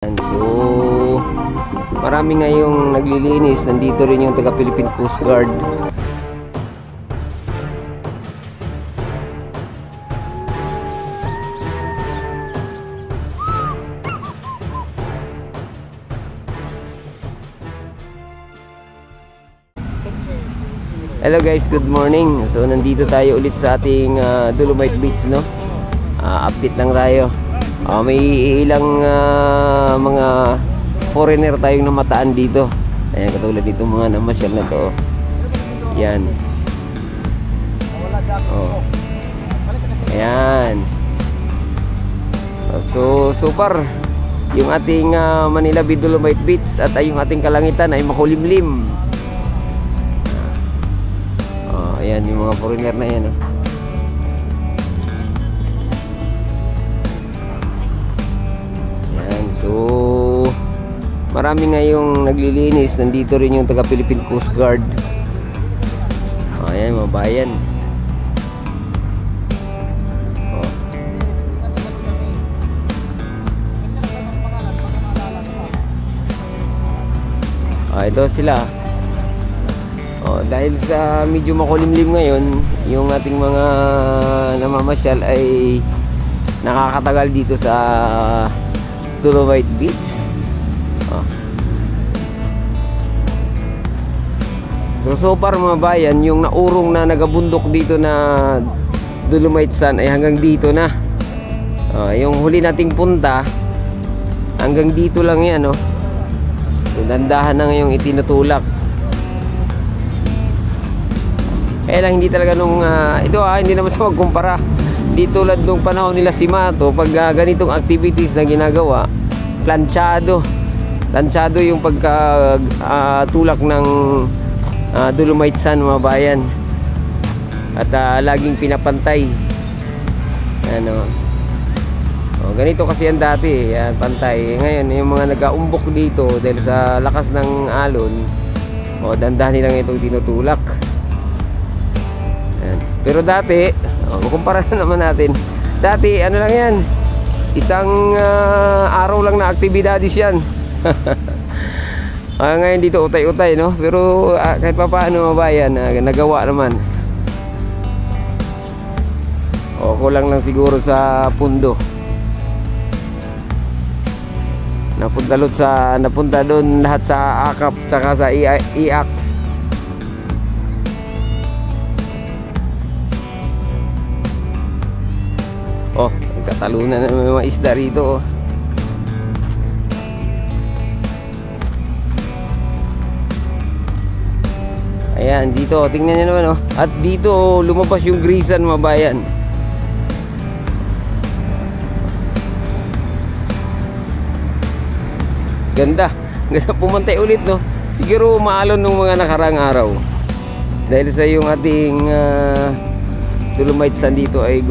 So, marami ngayong naglilinis. Nandito rin yung taga Philippine Coast Guard. Hello guys, good morning. So nandito tayo ulit sa ating Dolomite Beach, no? Update lang tayo. May ilang mga foreigner tayong namataan dito. Ayan, katulad dito mga namasyal na to. Yan. Oh. Ayan. So far yung ating Manila Bay Dolomite Beach at yung ating kalangitan ay makulimlim. Ayan yung mga foreigner na yan, oh. Ayan, so marami ngayong naglilinis. Nandito rin yung taga Philippine Coast Guard. Ayan mga bayan. Ito sila. Dahil sa medyo makulimlim ngayon, yung ating mga namamasyal ay nakakatagal dito sa Dolomite Beach. So far mga bayan, yung naurong na nagabundok dito na Dolomite Sun ay hanggang dito na. Yung huli nating punta hanggang dito lang yan, no? So, dandahan na ngayong itinutulak. Kaya lang hindi talaga nung hindi naman sa magkumpara. Di tulad nung panahon nila si Mato, pag ganitong activities na ginagawa, planchado yung pagkatulak ng Dolomite Sun mga bayan. At laging pinapantay. Ano, ganito kasi yan dati, pantay. Ngayon yung mga nag-aumbok dito dahil sa lakas ng alon, dandahan nilang itong tinutulak. Pero dati, kumpara na naman natin. Dati, ano lang yan, isang araw lang na aktibidades yan. Ngayon dito, utay-utay, no? Pero kahit pa paano mabayan, nagawa naman. Kulang lang siguro sa pundo. Napunta doon lahat sa AKAP tsaka sa IACS. Nagkatalunan na may mga isda rito, oh. Ayan, dito, tingnan nyo naman, oh. At dito, lumabas yung grisan mga bayan. Ganda pumantay ulit, no? Siguro maalon nung mga nakarang araw. Dahil sa yung ating Dolomite Sun dito ay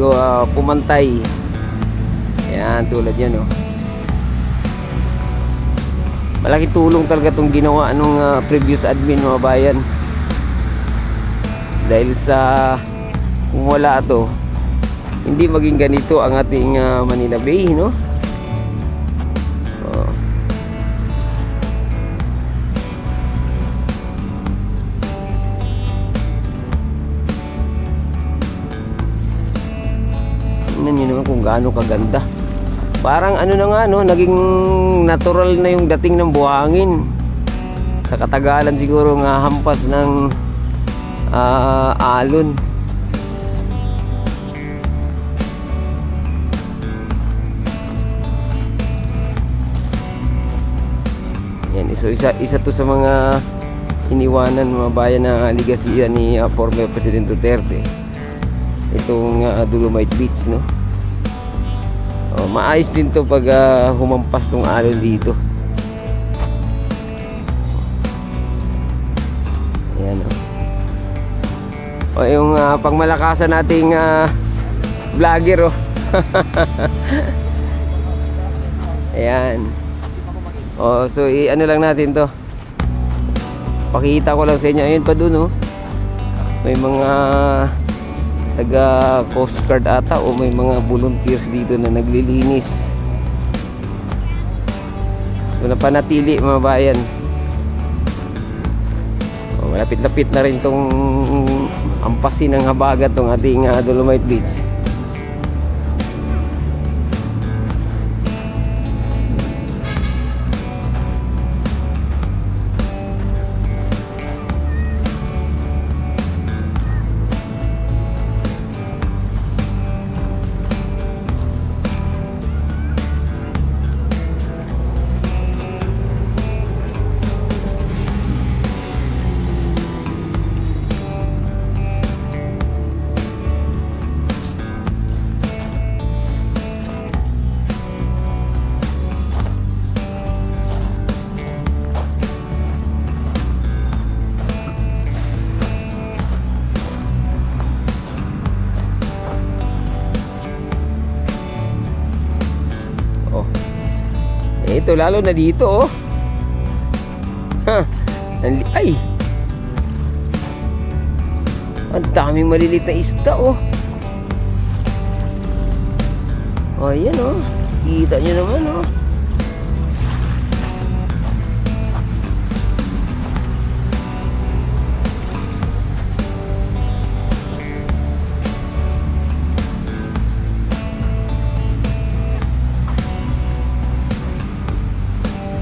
pumantay. Ayan, tulad yan, oh. Malaking tulong talaga itong ginawa nung previous admin mga bayan. Dahil sa kung wala ito, hindi maging ganito ang ating Manila Bay, no? Tingnan nyo naman kung gaano kaganda. Parang ano na nga, no, naging natural na yung dating ng buhangin. Sa katagalan siguro nga hampas ng alon. Yan, isa to sa mga iniwanan mga bayan na legacy ni former President Duterte. Itong Dolomite Beach, no? Maayos din to pag humampas tong alon dito. Ayan, yung pangmalakasan nating vlogger, oh. Ayan. So ano lang natin to, pakita ko lang sa inyo. Ayun pa dun, oh. May mga taga Coast Guard ata o may mga volunteers dito na naglilinis. napanatili mga bayan. Malapit-lapit na rin tong ampasin ng Habagat tong ating Dolomite Beach. Ito lalo na dito oh. Ha. Ay. Ang daming maliliit na isda oh. Oh, ayan oh. Kita nyo naman oh.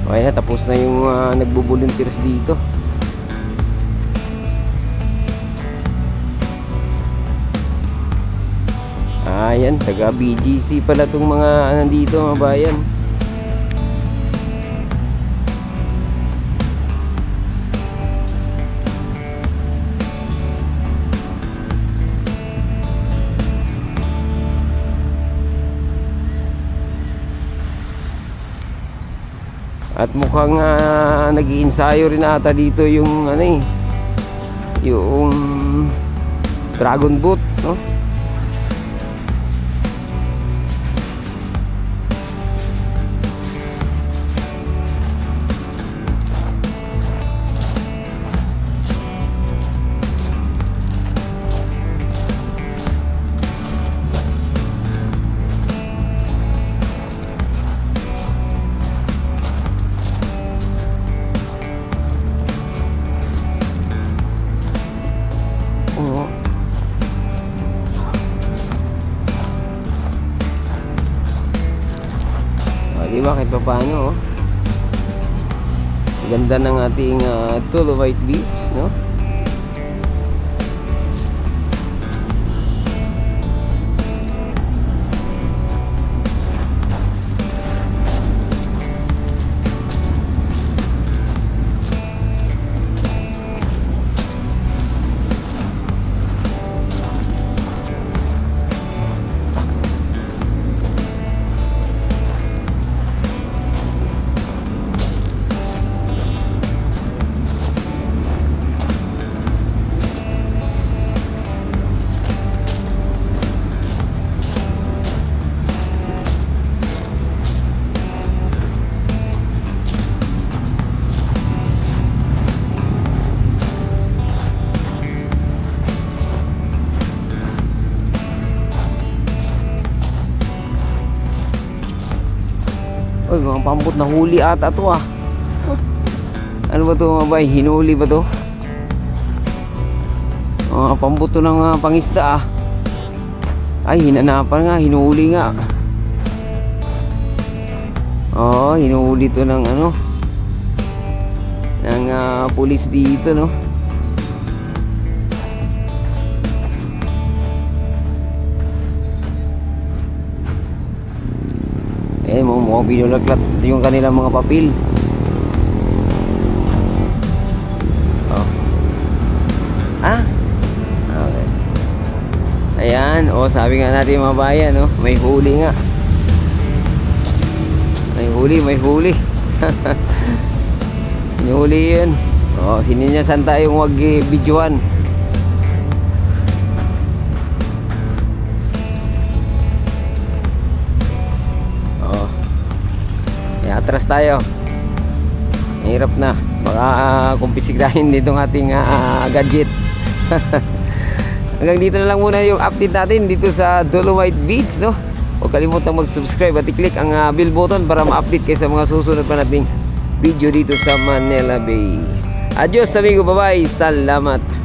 Okay na, tapos na yung nagbo-volunteers dito. Ayan, taga BGC pala itong mga nandito mga bayan. At mukhang nag-iinsayo rin ata dito yung ano eh, yung dragon boat, no? Diba kahit pa paano oh. Ganda ng ating Dolomite Beach, no? Uy, mga pambot na huli ata to ah. Ano ba to mga bay? Hinuli ba to? Mga pambot to ng pangisda ah. Ay, hinanapan nga, hinuli nga. Oh, hinuli to ng ano, ng pulis dito, no? Eh, mga binulaglat yung kanilang mga papel. Oh. Ah? Okay. Ayan, oh, sabi nga natin mga bayan, no? May huli nga. May huli, may huli. May huli yun. Oh, sininyasan tayong wag videoan. Atras tayo. Mahirap na. Baka kumpisigdahin dito ng ating gadget. Hanggang dito na lang muna yung update natin dito sa Dolomite Beach, no? Huwag kalimutang mag-subscribe at i-click ang bell button para ma-update kayo sa mga susunod pa nating video dito sa Manila Bay. Adios amigo, bye-bye. Salamat.